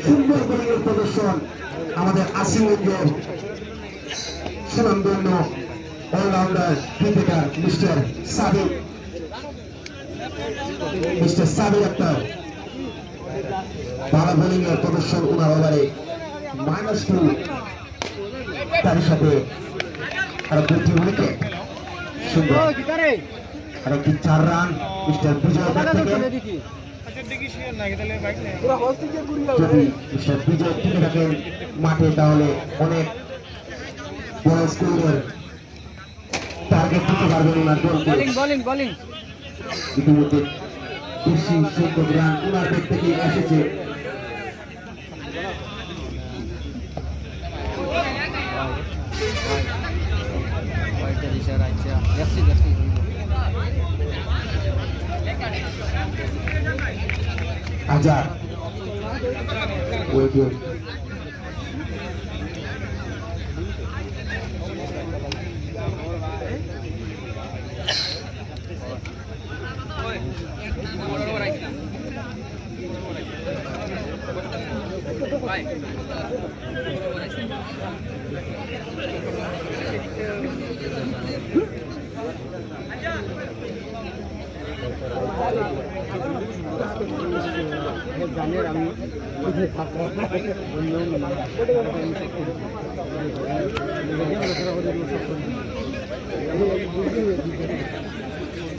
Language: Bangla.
সুন্দর বোলিংয়ের প্রদর্শন আমাদের আসিমগঞ্জের সুনামধন্য allrounder cricketer mister Sabir Akhtar. ভালো বোলিংয়ের প্রদর্শন ওনার ওভারে -2, তার সাথে আরো 2টি উইকেট। সুন্দর আরেকটি 4 রান মিস্টার বিজয় থেকে। যদি মিস্টার বিজয় টিকে থাকেন মাঠে তাহলে অনেক বড় স্কোরের টার্গেট দিতে পারবেন ওনার দলকে। ইতিমধ্যে বেশি সংখ্যক রান ওনার ব্যাট থেকে এসেছে। আজাদ ওয়েটিং জানের আমি থাকবো